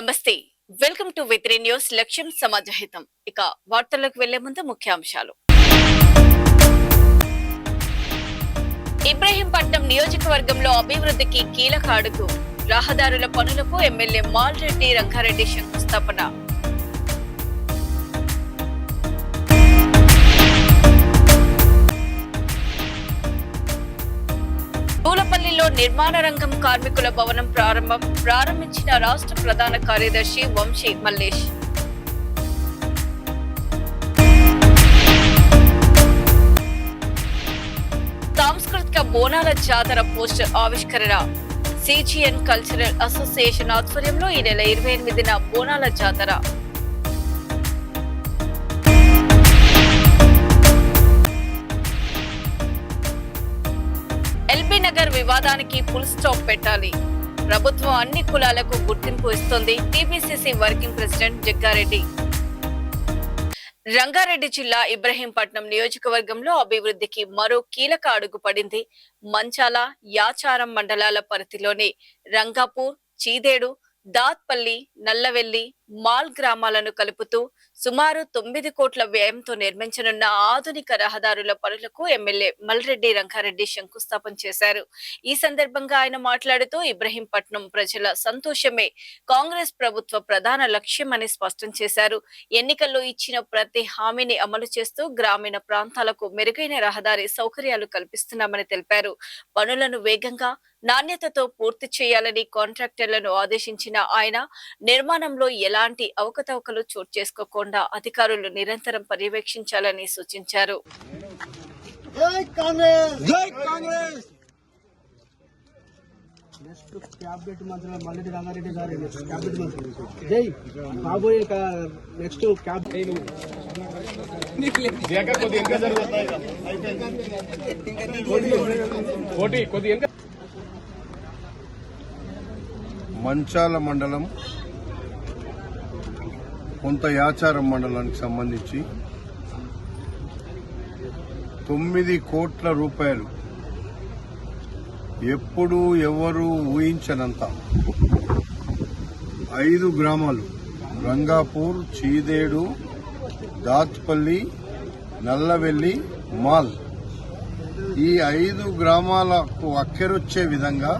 నమస్తే, welcome to V3 news. లక్ష్యం సమాజహితం. ఇక వార్తలకు వెళ్లే ముందు ముఖ్యాంశాలు. ఇబ్రహీంపట్నం నియోజకవర్గంలో అభివృద్ధికి కీలక అడుగు. రహదారుల పనులకు ఎమ్మెల్యే మాల్రెడ్డి రంగారెడ్డి శంకుస్థాపన. పూలపల్లిలో నిర్మాణ రంగం కార్మికుల భవనం ప్రారంభించిన రాష్ట్ర ప్రధాన కార్యదర్శి వంశీ మల్లేష్. సాంస్కృతిక బోనాల జాతర పోస్టర్ ఆవిష్కరణ. సిజిఎన్ కల్చరల్ అసోసియేషన్ ఆధ్వర్యంలో ఈ నెల 28న బోనాల జాతర. ఎల్బీ నగర్ వివాదానికి ఫుల్ స్టాప్ పెట్టాలి. ప్రభుత్వం అన్ని కులాలకు గుర్తింపు ఇస్తోంది. TPCC working president Jagga Reddy. Ranga Reddy జిల్లా ఇబ్రహీంపట్నం నియోజకవర్గంలో అభివృద్ధికి మరో కీలక అడుగు పడింది. మంచాల, యాచారం మండలాల పరిధిలోని రంగాపూర్, చీదేడు, దాత్పల్లి, నల్లవెల్లి, మాల్ గ్రామాలను కలుపుతూ సుమారు 9 కోట్ల వ్యయంతో నిర్మించనున్న ఆధునిక రహదారుల పనులకు ఎమ్మెల్యే మల్రెడ్డి రంగారెడ్డి శంకుస్థాపన చేశారు. ఈ సందర్భంగా ఆయన మాట్లాడుతూ ఇబ్రహీంపట్నం ప్రజల సంతోషమే కాంగ్రెస్ ప్రభుత్వ ప్రధాన లక్ష్యమని స్పష్టం చేశారు. ఎన్నికల్లో ఇచ్చిన ప్రతి హామీని అమలు చేస్తూ గ్రామీణ ప్రాంతాలకు మెరుగైన రహదారి సౌకర్యాలు కల్పిస్తున్నామని తెలిపారు. పనులను వేగంగా, నాణ్యతతో పూర్తి చేయాలని కాంట్రాక్టర్లను ఆదేశించిన ఆయన నిర్మాణంలో ఎలాంటి అవకతవకలు చోటు చేసుకోకుండా అధికారులు నిరంతరం పర్యవేక్షించాలని సూచించారు. క్యాబినెట్ మంత్రి మల్రెడ్డి రంగారెడ్డి గారు క్యాబినెట్ మంత్రి జై కాబోయే నెక్స్ట్ మంచాల మండలం, కొంత యాచారం మండలానికి సంబంధించి 9 కోట్ల రూపాయలు ఎప్పుడు ఎవరు ఊహించనంత 5 గ్రామాలు రంగాపూర్, చీదేడు, దాత్పల్లి, నల్లవెల్లి, మాల్ ఈ 5 గ్రామాలకు అక్కెరొచ్చే విధంగా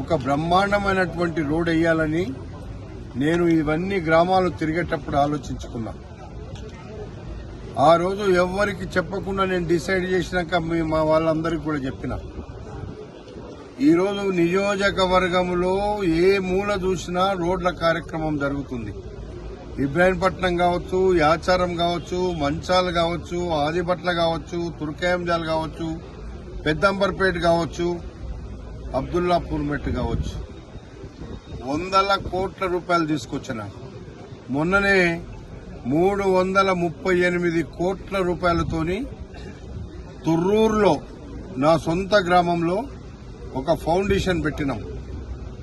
ఒక బ్రహ్మాండమైనటువంటి రోడ్ వేయాలని నేను ఇవన్నీ గ్రామాలు తిరిగేటప్పుడు ఆలోచించుకున్నా. ఆ రోజు ఎవ్వరికి చెప్పకుండా నేను డిసైడ్ చేసినాక మా వాళ్ళందరికీ కూడా చెప్పిన. ఈరోజు నియోజకవర్గంలో ఏ మూల చూసినా రోడ్ల కార్యక్రమం జరుగుతుంది. ఇబ్రాహీంపట్నం కావచ్చు, యాచారం కావచ్చు, మంచాలు కావచ్చు, ఆదిపట్ల కావచ్చు, తుర్కాయంజాల్ కావచ్చు, పెద్దంబర్పేట కావచ్చు, అబ్దుల్లాపూర్ మెట్ కావచ్చు, 100 కోట్ల రూపాయలు తీసుకొచ్చిన. మొన్ననే 338 కోట్ల రూపాయలతోని తుర్రూరులో నా సొంత గ్రామంలో ఒక ఫౌండేషన్ పెట్టినాం.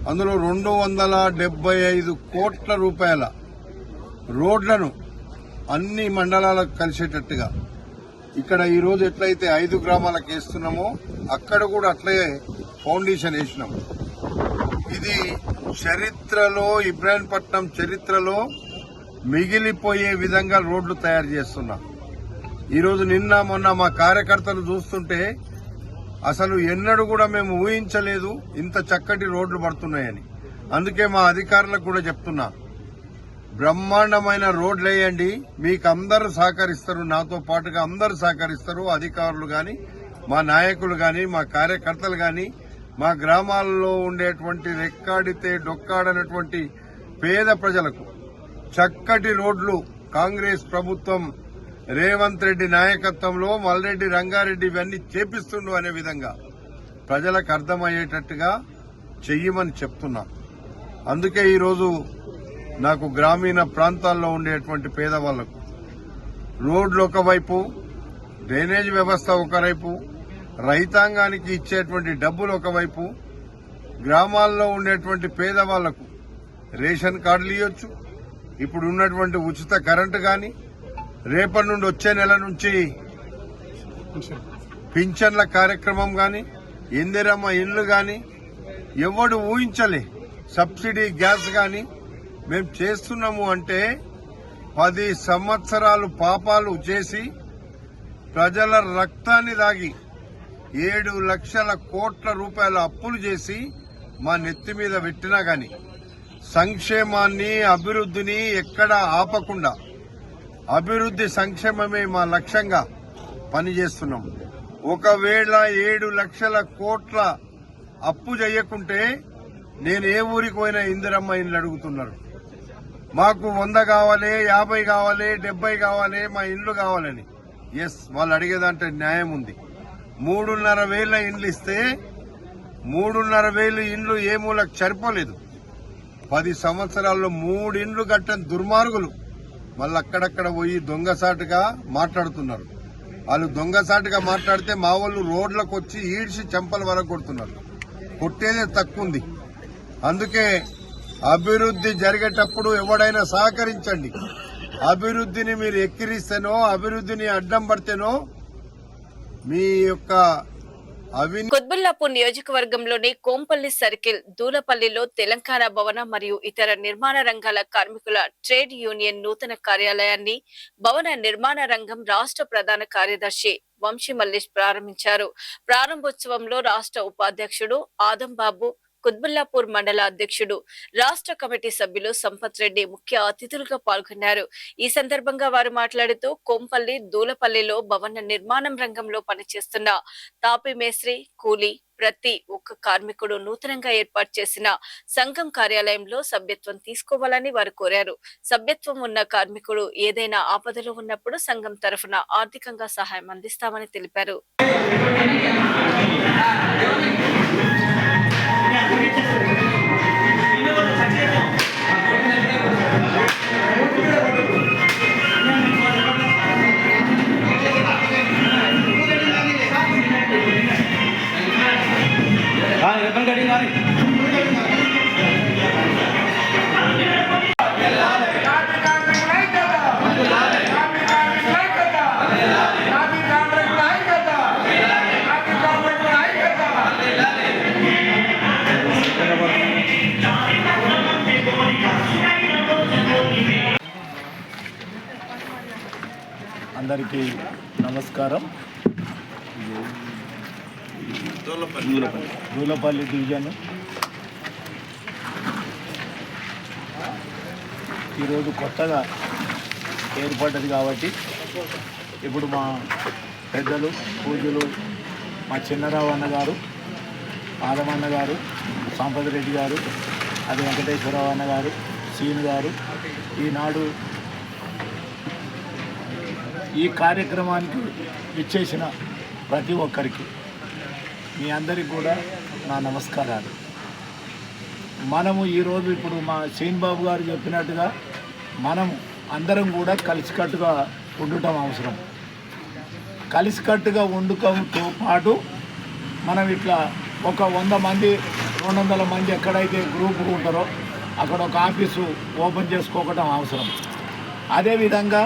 అందులో 275 కోట్ల రూపాయల రోడ్లను అన్ని మండలాలకు కలిసేటట్టుగా ఇక్కడ ఈరోజు ఎట్లయితే 5 గ్రామాలకు వేస్తున్నామో అక్కడ కూడా అట్లే ఫౌండేషన్ వేసినాం. ఇది చరిత్రలో, ఇబ్రాహీంపట్నం చరిత్రలో మిగిలిపోయే విధంగా రోడ్లు తయారు చేస్తున్నాం. ఈరోజు నిన్న మొన్న మా కార్యకర్తలు చూస్తుంటే అసలు ఎన్నడూ కూడా మేము ఊహించలేదు ఇంత చక్కటి రోడ్లు పడుతున్నాయని. అందుకే మా అధికారులకు కూడా చెప్తున్నా, బ్రహ్మాండమైన రోడ్లు వేయండి, మీకు అందరూ సహకరిస్తారు, నాతో పాటుగా అందరూ సహకరిస్తారు. అధికారులు గాని, మా నాయకులు గాని, మా కార్యకర్తలు గాని, మా గ్రామాల్లో ఉండేటువంటి రెక్కాడితే డొక్కాడనటువంటి పేద ప్రజలకు చక్కటి రోడ్లు కాంగ్రెస్ ప్రభుత్వం రేవంత్ రెడ్డి నాయకత్వంలో మల్రెడ్డి రంగారెడ్డి ఇవన్నీ చేపిస్తుండు అనే విధంగా ప్రజలకు అర్థమయ్యేటట్టుగా చెయ్యమని చెప్తున్నా. అందుకే ఈరోజు నాకు గ్రామీణ ప్రాంతాల్లో ఉండేటువంటి పేదవాళ్లకు రోడ్లు ఒకవైపు, డ్రైనేజ్ వ్యవస్థ ఒకవైపు, రైతాంగానికి ఇచ్చేటువంటి డబ్బులు ఒకవైపు, గ్రామాల్లో ఉండేటువంటి పేదవాళ్లకు రేషన్ కార్డులు ఇవ్వచ్చు, ఇప్పుడు ఉన్నటువంటి ఉచిత కరెంటు గాని, రేపటి నుండి వచ్చే నెల నుంచి పింఛన్ల కార్యక్రమం గాని, ఇందిరమ్మ ఇండ్లు గాని ఎవడు ఊహించలే. సబ్సిడీ గ్యాస్ కానీ మేము చేస్తున్నాము అంటే 10 సంవత్సరాలు పాపాలు చేసి ప్రజల రక్తాన్ని దాగి 7 లక్షల కోట్ల రూపాయల అప్పులు చేసి మా నెత్తి మీద పెట్టినా గాని సంక్షేమాన్ని అభివృద్ధిని ఎక్కడా ఆపకుండా అభివృద్ధి సంక్షేమమే మా లక్ష్యంగా పనిచేస్తున్నాం. ఒకవేళ 7 లక్షల కోట్ల అప్పు చేయకుంటే నేను ఏ ఊరికి పోయినా ఇందిరమ్మ ఇండ్లు అడుగుతున్నారు. మాకు 100 కావాలి, 50 కావాలి, 70 కావాలి, మా ఇండ్లు కావాలని. ఎస్, వాళ్ళు అడిగేదంటే న్యాయం ఉంది. 3,500 ఇండ్లు ఇస్తే 3,500 ఇండ్లు ఏ మూలకు సరిపోలేదు. 10 సంవత్సరాల్లో 3 ఇండ్లు కట్టని దుర్మార్గులు మళ్ళీ అక్కడక్కడ పోయి దొంగసాటుగా మాట్లాడుతున్నారు. వాళ్ళు దొంగసాటుగా మాట్లాడితే మా వాళ్ళు రోడ్లకు వచ్చి ఈడ్చి చెంపల వరకు కొడుతున్నారు. కొట్టేదే తక్కువ ఉంది. అందుకే అభివృద్ధి జరిగేటప్పుడు ఎవడైనా సహకరించండి. అభివృద్ధిని మీరు ఎక్కిరిస్తేనో అభివృద్ధిని అడ్డం పడితేనో మీ యొక్క కుత్బుల్లాపూర్ నియోజకవర్గంలోని కోంపల్లి సర్కిల్ దూలపల్లిలో తెలంగాణ భవన మరియు ఇతర నిర్మాణ రంగాల కార్మికుల ట్రేడ్ యూనియన్ నూతన కార్యాలయాన్ని భవన నిర్మాణ రంగం రాష్ట్ర ప్రధాన కార్యదర్శి వంశీ మల్లేష్ ప్రారంభించారు. ప్రారంభోత్సవంలో రాష్ట్ర ఉపాధ్యక్షుడు ఆదంబాబు, కుత్బుల్లాపూర్ మండల అధ్యక్షుడు, రాష్ట్ర కమిటీ సభ్యులు సంపత్ రెడ్డి ముఖ్య అతిథులుగా పాల్గొన్నారు. ఈ సందర్భంగా వారు మాట్లాడుతూ కోంపల్లి, దూలపల్లిలో భవన నిర్మాణం రంగంలో పనిచేస్తున్న తాపీ మేస్త్రి, కూలీ ప్రతి ఒక్క కార్మికుడు నూతనంగా ఏర్పాటు చేసిన సంఘం కార్యాలయంలో సభ్యత్వం తీసుకోవాలని వారు కోరారు. సభ్యత్వం ఉన్న కార్మికుడు ఏదైనా ఆపదలో ఉన్నప్పుడు సంఘం తరఫున ఆర్థికంగా సహాయం అందిస్తామని తెలిపారు. అందరికీ నమస్కారం. దూలపల్లి డివిజన్ ఈరోజు కొత్తగా ఏర్పడ్డది కాబట్టి ఇప్పుడు మా పెద్దలు పూజలు మా చిన్నరావు అన్న గారు, ఆదమన్న గారు, సంపత్ రెడ్డి గారు, అది వెంకటేశ్వరరావు అన్న గారు, సీను గారు ఈనాడు ఈ కార్యక్రమానికి ఇచ్చేసిన ప్రతి ఒక్కరికి మీ అందరికీ కూడా నా నమస్కారాలు. మనము ఈరోజు ఇప్పుడు మా శ్రీనిబాబు గారు చెప్పినట్టుగా మనం అందరం కూడా కలిసికట్టుగా ఉండటం అవసరం. కలిసికట్టుగా ఉండటంతో పాటు మనం ఇట్లా ఒక 100 మంది 200 మంది ఎక్కడైతే గ్రూపు ఉంటారో అక్కడ ఒక ఆఫీసు ఓపెన్ చేసుకోవడం అవసరం. అదేవిధంగా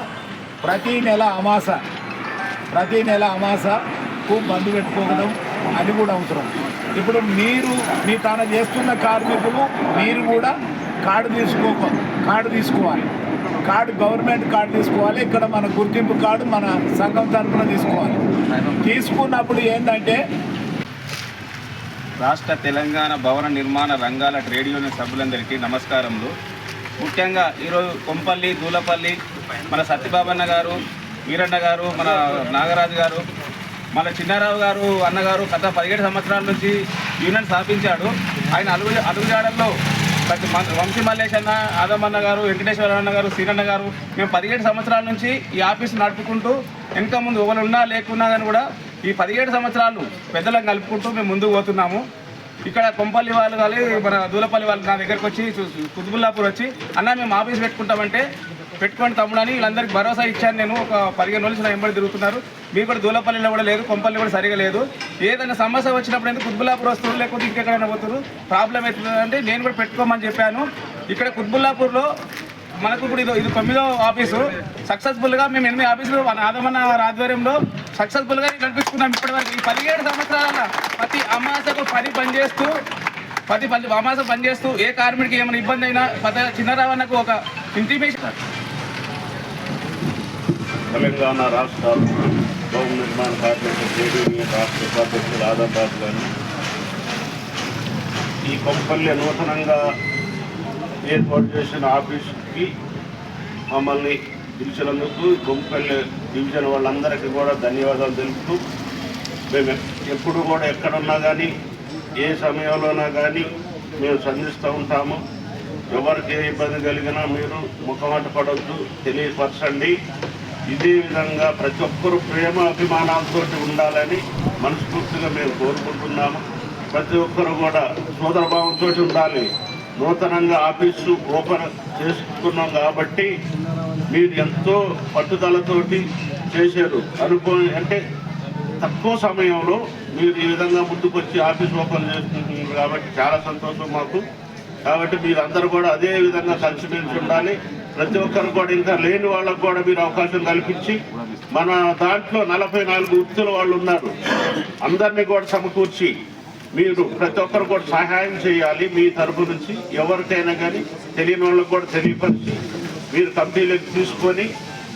ప్రతి నెల అమాసకు బంద్ పెట్టుకోవడం అది కూడా అవసరం. ఇప్పుడు మీ తన చేస్తున్న కార్మికులు మీరు కూడా కార్డు తీసుకోవాలి. గవర్నమెంట్ కార్డు తీసుకోవాలి. ఇక్కడ మన గుర్తింపు కార్డు మన సంఘం తరఫున తీసుకోవాలి. తీసుకున్నప్పుడు ఏంటంటే రాష్ట్ర తెలంగాణ భవన నిర్మాణ రంగాల ట్రేడ్ యూనియన్ సభ్యులందరికీ నమస్కారములు. ముఖ్యంగా ఈరోజు కొంపల్లి, దూలపల్లి మన సత్యబాబన్న గారు, వీరన్న గారు, మన నాగరాజు గారు, మన చిన్నారావు గారు అన్నగారు గత 17 సంవత్సరాల నుంచి యూనియన్ స్థాపించాడు. ఆయన అడుగుజాడల్లో ప్రతి వంశీ మల్లేష్ అన్న, ఆదమన్న గారు, వెంకటేశ్వర అన్న గారు, సీనన్న గారు మేము 17 సంవత్సరాల నుంచి ఈ ఆఫీసు నడుపుకుంటూ వెనక ముందు ఎవరు ఉన్నా లేకున్నా కానీ కూడా ఈ 17 సంవత్సరాలు పెద్దలను కలుపుకుంటూ మేము ముందుకు పోతున్నాము. ఇక్కడ కొంపల్లి వాళ్ళు కానీ మన దూలపల్లి వాళ్ళు నా దగ్గరకు వచ్చి కుతుబుల్లాపూర్ వచ్చి అన్న మేము ఆఫీస్ పెట్టుకుంటామంటే పెట్టుకోండి తమ్ముడని వీళ్ళందరికీ భరోసా ఇచ్చాను. నేను ఒక 15 రోజులు నా వెంబడి తిరుగుతున్నారు. మీరు కూడా దూలపల్లిలో కూడా లేదు, కొంపల్లి కూడా సరిగా లేదు. ఏదైనా సమస్య వచ్చినప్పుడు ఎందుకు కుతుబుల్లాపూర్ వస్తున్నారు, లేకపోతే ఇంకెక్కడైనా పోతున్నారు, ప్రాబ్లం అవుతుందంటే నేను కూడా పెట్టుకోమని చెప్పాను. ఇక్కడ కుతుబుల్లాపూర్లో మనకు ఇప్పుడు ఇది 9వ ఆఫీసు. సక్సెస్ఫుల్గా మేము 8 ఆఫీసులు ఆదమన్న ఆధ్వర్యంలో సక్సెస్ఫుల్గా నడిపించుకున్నాం. ఇప్పటివరకు ఈ 17 సంవత్సరాల ప్రతి అమాసకు 10 పనిచేస్తూ ప్రతి మాసం పనిచేస్తూ ఏ కార్మికుడికి ఏమైనా ఇబ్బంది అయినా చిన్నరావన్నకు ఒక ఇంటిమేషన్. తెలంగాణ రాష్ట్ర భవన నిర్మాణ కార్మిక ట్రేడ్ యూనియన్ రాష్ట్ర ఉపాధ్యక్షులు ఆదాబాద్ గారు ఈ కొంపల్లి నూతనంగా ఏర్పాటు చేసిన ఆఫీస్కి మమ్మల్ని పిలిచినందుకు కొంపల్లి డివిజన్ వాళ్ళందరికీ కూడా ధన్యవాదాలు తెలుపుతూ మేము ఎప్పుడు కూడా ఎక్కడున్నా కానీ ఏ సమయంలోనా కానీ మేము సంధిస్తూ ఉంటాము. ఎవరికి ఏ ఇబ్బంది కలిగినా మీరు ముఖమాట పడవద్దు, తెలియపరచండి. ఇదే విధంగా ప్రతి ఒక్కరూ ప్రేమ అభిమానాలతో ఉండాలని మనస్ఫూర్తిగా మేము కోరుకుంటున్నాము. ప్రతి ఒక్కరు కూడా సోదరభావంతో ఉండాలి. నూతనంగా ఆఫీసు ఓపెన్ చేసుకున్నాం కాబట్టి మీరు ఎంతో పట్టుదలతోటి చేశారు. అనుభవం అంటే తక్కువ సమయంలో మీరు ఈ విధంగా ముందుకు వచ్చి ఆఫీస్ ఓపెన్ చేస్తున్నారు కాబట్టి చాలా సంతోషం మాకు. కాబట్టి మీరందరూ కూడా అదే విధంగా కలిసిమెలిసి ఉండాలి. ప్రతి ఒక్కరు కూడా ఇంకా లేని వాళ్ళకు కూడా మీరు అవకాశం కల్పించి, మన దాంట్లో 44 వృత్తుల వాళ్ళు ఉన్నారు, అందరినీ కూడా సమకూర్చి మీరు ప్రతి ఒక్కరు కూడా సహాయం చేయాలి. మీ తరపు నుంచి ఎవరికైనా కానీ తెలియని వాళ్ళకు కూడా తెలియపరిచి మీరు కంపెనీలకు తీసుకొని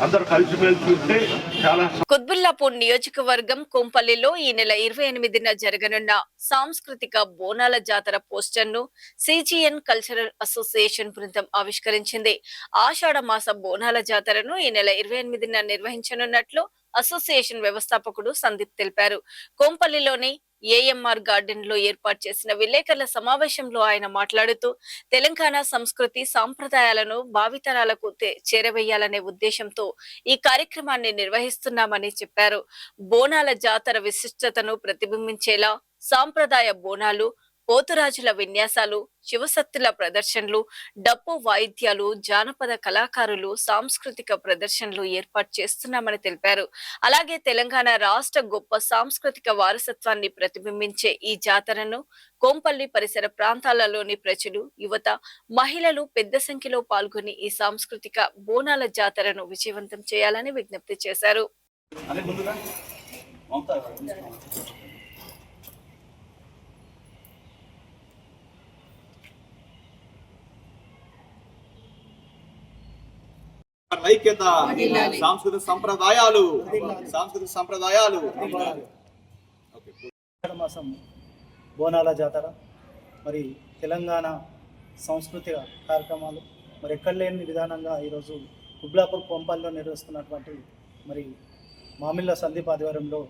అందరూ కలిసిమెలిసి ఉంటే చాలా. కుత్బుల్లాపూర్ నియోజకవర్గం కొంపల్లిలో ఈ నెల 28న జరగనున్న సాంస్కృతిక బోనాల జాతర పోస్టర్ను సిజిఎన్ కల్చరల్ అసోసియేషన్ బృందం ఆవిష్కరించింది. ఆషాఢ మాస బోనాల జాతరను ఈ నెల 28న నిర్వహించనున్నట్లు అసోసియేషన్ వ్యవస్థాపకుడు సందీప్ తెలిపారు. కొంపల్లిలోని ఏఎంఆర్ గార్డెన్ లో ఏర్పాటు చేసిన విలేకరుల సమావేశంలో ఆయన మాట్లాడుతూ తెలంగాణ సంస్కృతి సాంప్రదాయాలను భావితరాలకు చేరవేయాలనే ఉద్దేశంతో ఈ కార్యక్రమాన్ని నిర్వహిస్తున్నామని చెప్పారు. బోనాల జాతర విశిష్టతను ప్రతిబింబించేలా సాంప్రదాయ బోనాలు, పోతురాజుల విన్యాసాలు, శివసత్తుల ప్రదర్శనలు, డప్పు వాయిద్యాలు, జానపద కళాకారులు సాంస్కృతిక ప్రదర్శనలు ఏర్పాటు చేస్తున్నామని తెలిపారు. అలాగే తెలంగాణ రాష్ట్ర గొప్ప సాంస్కృతిక వారసత్వాన్ని ప్రతిబింబించే ఈ జాతరను కొంపల్లి పరిసర ప్రాంతాలలోని ప్రజలు, యువత, మహిళలు పెద్ద సంఖ్యలో పాల్గొని ఈ సాంస్కృతిక బోనాల జాతరను విజయవంతం చేయాలని విజ్ఞప్తి చేశారు. ఐక్యత, సాంస్కృతిక సంప్రదాయాలు మాసం బోనాల జాతర, మరి తెలంగాణ సాంస్కృతిక కార్యక్రమాలు మరి ఎక్కడ లేని విధానంగా ఈరోజు కుత్బుల్లాపూర్ కొంపల్లో నిర్వహిస్తున్నటువంటి మరి మామిళ్ళ సందీప్ ఆధ్వర్యంలో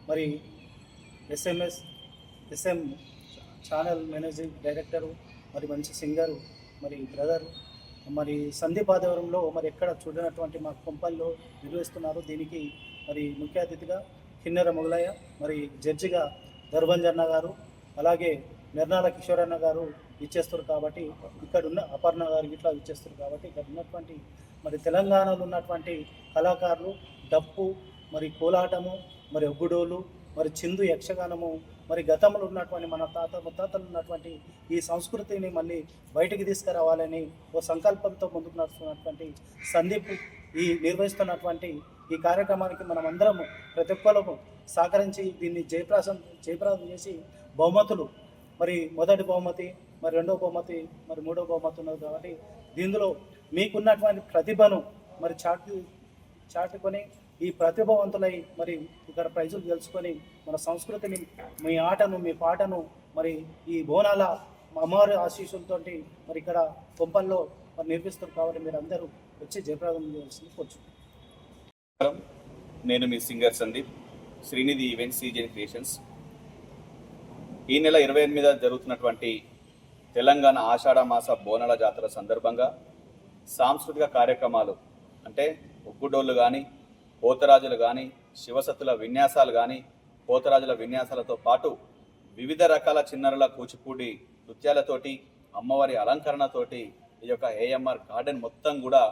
మరి ఎస్ఎం ఛానల్ మేనేజింగ్ డైరెక్టరు, మరి మంచి సింగరు, మరి బ్రదరు మరి సందీప్ ఆధ్వర్యంలో మరి ఎక్కడ చూడనటువంటి మా కొంపల్లో నిర్వహిస్తున్నారు. దీనికి మరి ముఖ్య అతిథిగా కిన్నెర మొగలయ్య, మరి జడ్జిగా దర్భంజన్న గారు, అలాగే నిర్నాల కిషోరన్న గారు ఇచ్చేస్తారు. కాబట్టి ఇక్కడ ఉన్న అపర్ణ గారు ఇట్లా ఇచ్చేస్తారు. కాబట్టి ఇక్కడ ఉన్నటువంటి మరి తెలంగాణలో ఉన్నటువంటి కళాకారులు డప్పు, మరి కోలాటము, మరి ఒగ్గుడోలు, మరి చిందు యక్షగానము, మరి గతంలో ఉన్నటువంటి మన ముత్తాతలు ఉన్నటువంటి ఈ సంస్కృతిని మళ్ళీ బయటికి తీసుకురావాలని ఓ సంకల్పంతో ముందుకు నడుస్తున్నటువంటి సందీప్ ఈ నిర్వహిస్తున్నటువంటి ఈ కార్యక్రమానికి మనం అందరం ప్రతి ఒక్కరు సహకరించి దీన్ని జయప్రదం చేసి బహుమతులు, మరి మొదటి బహుమతి, మరి రెండో బహుమతి, మరి మూడో బహుమతి ఉన్నది. కాబట్టి దీనిలో మీకున్నటువంటి ప్రతిభను మరి చాటుకొని ఈ ప్రతిభావంతులై మరి ఇక్కడ ప్రైజులు గెలుచుకొని మన సంస్కృతిని, మీ ఆటను, మీ పాటను మరి ఈ బోనాల అమ్మవారి ఆశీస్సులతో మరి ఇక్కడ కొంపల్లో మరి నిర్మిస్తారు. కాబట్టి మీరు అందరూ వచ్చి జయప్రదం చేయాల్సింది కూర్చుంటారు. నేను మీ singer Sandeep, Srinidhi events CGN creations. ఈ నెల 28న జరుగుతున్నటువంటి తెలంగాణ ఆషాఢ మాస బోనాల జాతర సందర్భంగా సాంస్కృతిక కార్యక్రమాలు అంటే ఒగ్గుడోళ్ళు కానీ, పోతరాజులు కానీ, శివసత్తుల విన్యాసాలు కానీ, పోతరాజుల విన్యాసాలతో పాటు వివిధ రకాల చిన్నరుల కూచిపూడి నృత్యాలతోటి, అమ్మవారి అలంకరణతోటి ఈ యొక్క ఏఎంఆర్ గార్డెన్ మొత్తం కూడా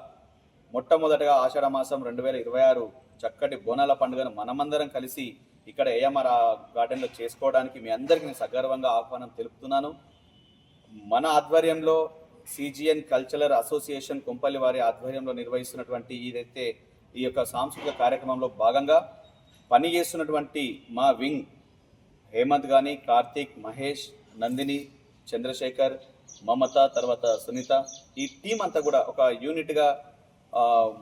మొట్టమొదటగా ఆషాఢ మాసం 2026 చక్కటి బోనాల పండుగను మనమందరం కలిసి ఇక్కడ ఏఎంఆర్ గార్డెన్లో చేసుకోవడానికి మీ అందరికీ నేను సగర్వంగా ఆహ్వానం తెలుపుతున్నాను. మన ఆధ్వర్యంలో సిజిఎన్ కల్చరల్ అసోసియేషన్ కొంపల్లి వారి ఆధ్వర్యంలో నిర్వహిస్తున్నటువంటి ఏదైతే ఈ యొక్క సాంస్కృతిక కార్యక్రమంలో భాగంగా పనిచేస్తున్నటువంటి మా వింగ్ హేమంత్ కానీ, కార్తీక్, మహేష్, నందిని, చంద్రశేఖర్, మమత, తర్వాత సునీత, ఈ టీం అంతా కూడా ఒక యూనిట్గా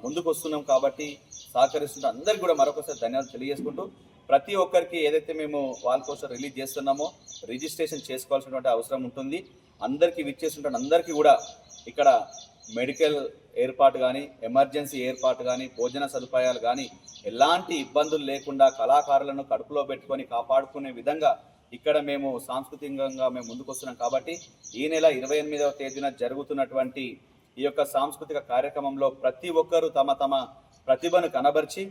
ముందుకు వస్తున్నాం కాబట్టి సహకరిస్తున్న అందరికీ కూడా మరొకసారి ధన్యవాదాలు తెలియజేసుకుంటూ, ప్రతి ఒక్కరికి ఏదైతే మేము వాల్ పోస్టర్ రిలీజ్ చేస్తున్నామో రిజిస్ట్రేషన్ చేసుకోవాల్సినటువంటి అవసరం ఉంటుంది. అందరికీ విచ్చేస్తుంటాను. అందరికీ కూడా ఇక్కడ మెడికల్ ఏర్పాటు కానీ, ఎమర్జెన్సీ ఏర్పాటు కానీ, భోజన సదుపాయాలు కానీ ఎలాంటి ఇబ్బందులు లేకుండా కళాకారులను కడుపులో పెట్టుకొని కాపాడుకునే విధంగా ఇక్కడ మేము సాంస్కృతికంగా మేము ముందుకు వస్తున్నాం కాబట్టి ఈ నెల 28వ తేదీన జరుగుతున్నటువంటి ఈ యొక్క సాంస్కృతిక కార్యక్రమంలో ప్రతి ఒక్కరూ తమ తమ ప్రతిభను కనబర్చి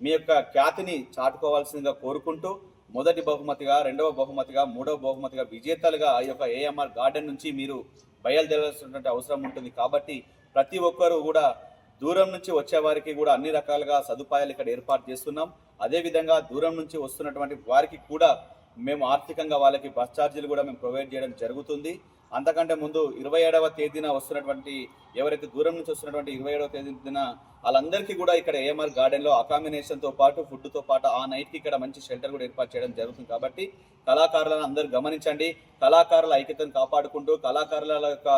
మీ యొక్క ఖ్యాతిని చాటుకోవాల్సిందిగా కోరుకుంటూ, మొదటి బహుమతిగా, రెండవ బహుమతిగా, మూడవ బహుమతిగా విజేతలుగా ఈ యొక్క ఏఎంఆర్ గార్డెన్ నుంచి మీరు బయలుదేరాల్సినటువంటి అవసరం ఉంటుంది. కాబట్టి ప్రతి ఒక్కరూ కూడా దూరం నుంచి వచ్చేవారికి కూడా అన్ని రకాలుగా సదుపాయాలు ఇక్కడ ఏర్పాటు చేస్తున్నాం. అదేవిధంగా దూరం నుంచి వస్తున్నటువంటి వారికి కూడా మేము ఆర్థికంగా వాళ్ళకి బస్ ఛార్జీలు కూడా మేము ప్రొవైడ్ చేయడం జరుగుతుంది. అంతకంటే ముందు 27వ తేదీన వస్తున్నటువంటి ఎవరైతే దూరం నుంచి వస్తున్నటువంటి 27వ తేదీన వాళ్ళందరికీ కూడా ఇక్కడ ఏఎంఆర్ గార్డెన్లో అకామినేషన్తో పాటు ఫుడ్తో పాటు ఆ నైట్కి ఇక్కడ మంచి షెల్టర్ కూడా ఏర్పాటు చేయడం జరుగుతుంది. కాబట్టి కళాకారులను అందరూ గమనించండి. కళాకారుల ఐక్యతను కాపాడుకుంటూ, కళాకారుల యొక్క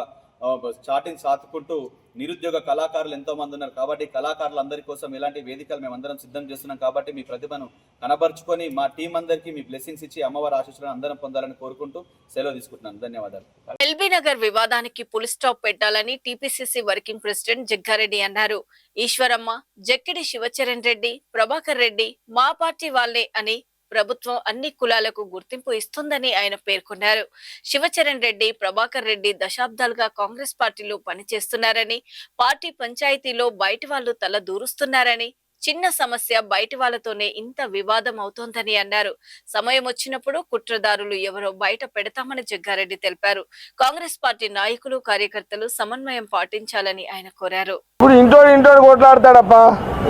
చాటింగ్ సాతుకుంటూ నిరుద్యోగ కళాకారులు ఎంతో మంది ఉన్నారు. కాబట్టి కళాకారులందరి కోసం ఇలాంటి వేదికలు మేమందరం సిద్ధం చేస్తున్నాం. కాబట్టి మీ ప్రతిభను కనబరుచుకొని మా టీం అందరికీ మీ బ్లెస్సింగ్స్ ఇచ్చి అమ్మవారి ఆశీస్సులను అందరం పొందాలని కోరుకుంటూ సెలవు తీసుకుంటున్నాను. ధన్యవాదాలు. ఎల్బీ నగర్ వివాదానికి పులి స్టాప్ పెట్టాలని టీపీసీసీ వర్కింగ్ ప్రెసిడెంట్ జగ్గారెడ్డి అన్నారు. ఈశ్వరమ్మ, జక్కిడి శివచరణ్ రెడ్డి, ప్రభాకర్ రెడ్డి మా పార్టీ వాళ్లే అని ప్రభుత్వం అన్ని కులాలకు గుర్తింపు ఇస్తుందని ఆయన పేర్కొన్నారు. శివచరణ్ రెడ్డి, ప్రభాకర్ రెడ్డి దశాబ్దాలుగా కాంగ్రెస్ పార్టీలో పనిచేస్తున్నారని, పార్టీ పంచాయతీలో బయటి వాళ్లు తల దూరుస్తున్నారని, చిన్న సమస్య బయటి వాళ్లతోనే ఇంత వివాదం అవుతోందని అన్నారు. సమయం వచ్చినప్పుడు కుట్రదారులు ఎవరో బయట పెడతామని జగ్గారెడ్డి తెలిపారు. కాంగ్రెస్ పార్టీ నాయకులు, కార్యకర్తలు సమన్వయం పాటించాలని ఆయన కోరారు. ఇప్పుడు ఇంటోడు కొట్లాడతాడప్ప,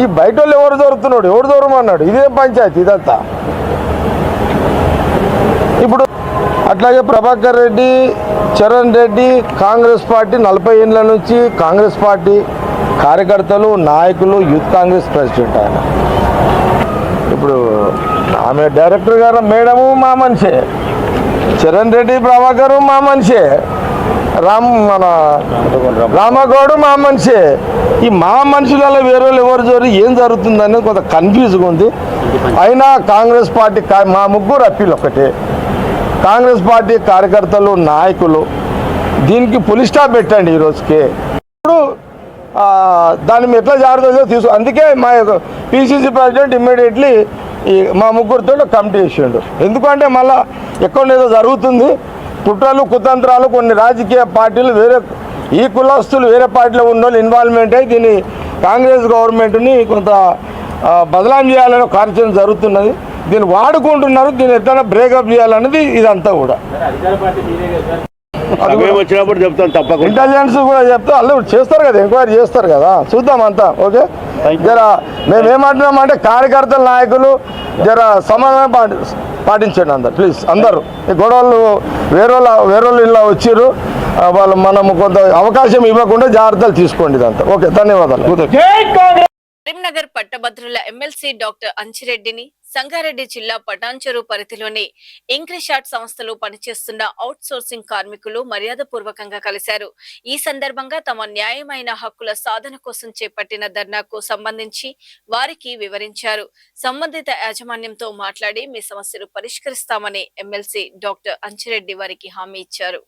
ఈ బయట వాళ్ళు ఎవరు దొరుకుతున్నాడు, ఎవరు దూరమన్నాడు, ఇదే పంచాయతీ ఇదంతా. ఇప్పుడు అట్లాగే ప్రభాకర్ రెడ్డి, చరణ్ రెడ్డి కాంగ్రెస్ పార్టీ 40 ఏళ్ళ నుంచి కాంగ్రెస్ పార్టీ కార్యకర్తలు, నాయకులు, యూత్ కాంగ్రెస్ ప్రెసిడెంట్ ఆయన. ఇప్పుడు ఆమె డైరెక్టర్ గారు మేడము మా మనిషే, చరణ్ రెడ్డి, ప్రభాకర్ మా మనిషే, మన రామగౌడ్ మా మనిషే. ఈ మా మనుషులలో వేరే ఎవరు జోరు ఏం జరుగుతుందనేది కొంత కన్ఫ్యూజ్గా ఉంది. అయినా కాంగ్రెస్ పార్టీ మా ముగ్గురు అప్పీల్ ఒకటే, కాంగ్రెస్ పార్టీ కార్యకర్తలు, నాయకులు దీనికి పులి స్టాప్ పెట్టండి ఈ రోజుకి. ఇప్పుడు దాన్ని ఎట్లా జాగ్రత్తగా అందుకే మా పిసిసి ప్రెసిడెంట్ ఇమ్మీడియట్లీ మా ముగ్గురితో కమిటీ చేసిండు. ఎందుకంటే మళ్ళీ ఎక్కడేదో జరుగుతుంది, కుట్రలు, కుతంత్రాలు, కొన్ని రాజకీయ పార్టీలు వేరే ఈ కులస్తులు వేరే పార్టీలో ఉన్న ఇన్వాల్వ్మెంట్ అయ్యి దీన్ని కాంగ్రెస్ గవర్నమెంట్ని కొంత బదలాం చేయాలనే కార్యక్రమం జరుగుతున్నది. దీన్ని వాడుకుంటున్నారు, దీన్ని ఎట్లా బ్రేకప్ చేయాలనేది ఇదంతా కూడా వచ్చినప్పుడు చెప్తాను తప్పకుండా. ఇంటెలిజెన్స్ కూడా చెప్తే వాళ్ళు చేస్తారు కదా, ఎంక్వైరీ చేస్తారు కదా, చూద్దాం అంతా. ఓకే, జర మేమేమంటున్నామంటే కార్యకర్తల, నాయకులు జర సమన్వయం పాటించండి అందరు ప్లీజ్. అందరూ ఈ గొడవలు వేరే ఇలా వచ్చిర్రు, వాళ్ళు మనము కొంత అవకాశం ఇవ్వకుండా జాగ్రత్తలు తీసుకోండి ఇదంతా. ఓకే, ధన్యవాదాలు. కరీంనగర్ పట్టభద్రుల ఎమ్మెల్సీ డాక్టర్ అంచిరెడ్డిని సంగారెడ్డి జిల్లా పటాన్చెరు పరిధిలోని ఇంక్రిషాట్ సంస్థలో పనిచేస్తున్న అవుట్ సోర్సింగ్ కార్మికులు మర్యాదపూర్వకంగా కలిశారు. ఈ సందర్భంగా తమ న్యాయమైన హక్కుల సాధన కోసం చేపట్టిన ధర్నాకు సంబంధించి వారికి వివరించారు. సంబంధిత యాజమాన్యంతో మాట్లాడి మీ సమస్యలు పరిష్కరిస్తామని ఎమ్మెల్సీ డాక్టర్ అంచిరెడ్డి వారికి హామీ ఇచ్చారు.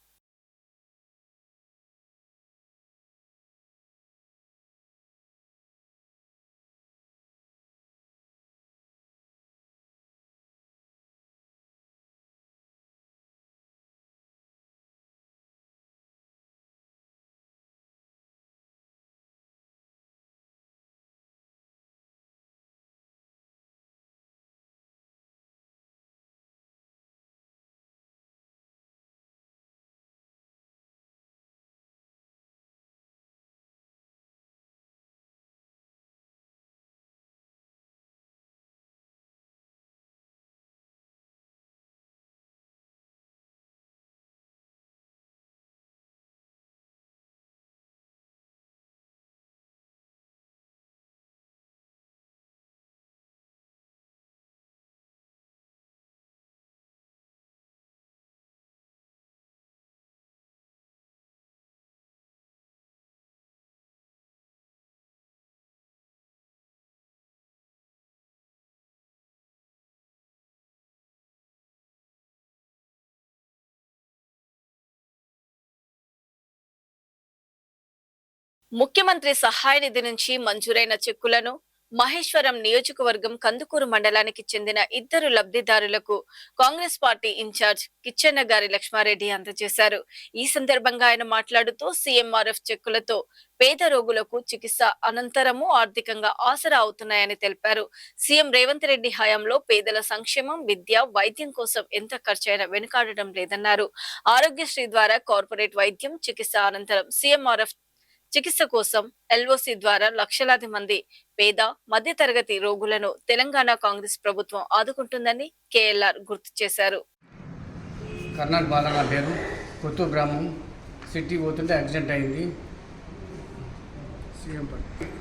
ముఖ్యమంత్రి సహాయ నిధి నుంచి మంజూరైన చెక్కులను మహేశ్వరం నియోజకవర్గం కందుకూరు మండలానికి చెందిన 2 లబ్ధిదారులకు కాంగ్రెస్ పార్టీ ఇన్ఛార్జ్ కిచ్చెన్న గారి లక్ష్మారెడ్డి అందజేశారు. ఈ సందర్భంగా ఆయన మాట్లాడుతూ సీఎంఆర్ఎఫ్ చెక్కులతో పేద రోగులకు చికిత్స అనంతరము ఆర్థికంగా ఆసరా అవుతున్నాయని తెలిపారు. సీఎం రేవంత్ రెడ్డి హయాంలో పేదల సంక్షేమం, విద్య, వైద్యం కోసం ఎంత ఖర్చైనా వెనుకాడడం లేదన్నారు. ఆరోగ్యశ్రీ ద్వారా కార్పొరేట్ వైద్యం, చికిత్స అనంతరం సీఎంఆర్ఎఫ్ చికిత్స కోసం ఎల్ఓసి ద్వారా లక్షలాది మంది పేద మధ్యతరగతి రోగులను తెలంగాణ కాంగ్రెస్ ప్రభుత్వం ఆదుకుంటుందని కేఎల్ఆర్ గుర్తు చేశారు. కర్ణాటక బాలన్న పేరు, కొత్తూరు గ్రామం, సిటీ పోతుంటే యాక్సిడెంట్ అయింది.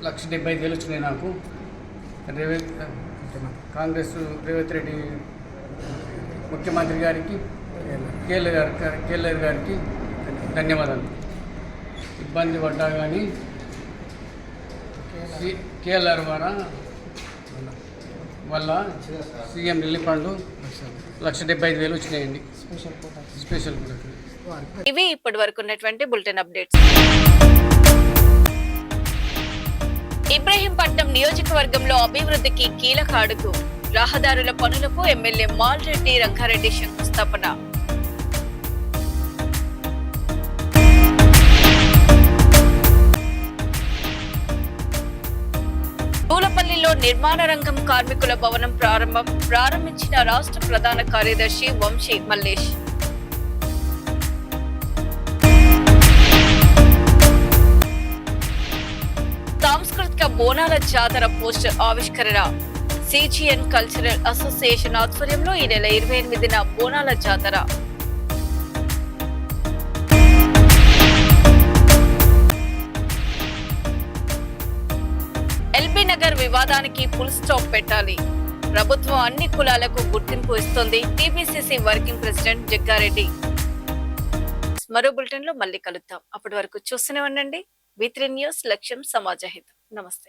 1,75,000 వచ్చినాయి నాకు. కాంగ్రెస్ రేవంత్ రెడ్డి ముఖ్యమంత్రి గారికి, కేఎల్ఆర్ గారికి ధన్యవాదాలు. ఇబ్బంది పడ్డా కానీ కేఎల్ఆర్ వల్ల సీఎం రిలీఫ్ ఫండ్ 1,75,000 వచ్చినాయండి. స్పెషల్ ఇవి ఇప్పటి వరకు ఉన్నటువంటి బులెటిన్ అప్డేట్స్. ఇబ్రహీంపట్నం నియోజకవర్గంలో అభివృద్ధికి కీలక అడుగు. రహదారుల పనులకు ఎమ్మెల్యే మాల్రెడ్డి రంగారెడ్డి శంకుస్థాపన. దూలపల్లిలో నిర్మాణ రంగం కార్మికుల భవనం ప్రారంభించిన రాష్ట్ర ప్రధాన కార్యదర్శి వంశీ మల్లేష్. సాంస్కృతిక బోనాల జాతర పోస్టర్ ఆవిష్కరణ. సిజిఎన్ కల్చరల్ అసోసియేషన్ ఆధ్వర్యంలో ఈ నెల 28న బోనాల జాతర. ఎల్బీ నగర్ వివాదానికి ఫుల్ స్టాప్ పెట్టాలి. ప్రభుత్వం అన్ని కులాలకు గుర్తింపు ఇస్తోంది. TPCC working president Jagga Reddy. మరో బులెటిన్ లో మళ్ళీ కలుద్దాం. అప్పటి వరకు చూస్తూనే ఉండండి. V3 న్యూస్, లక్ష్యం సమాజ హితం. నమస్తే.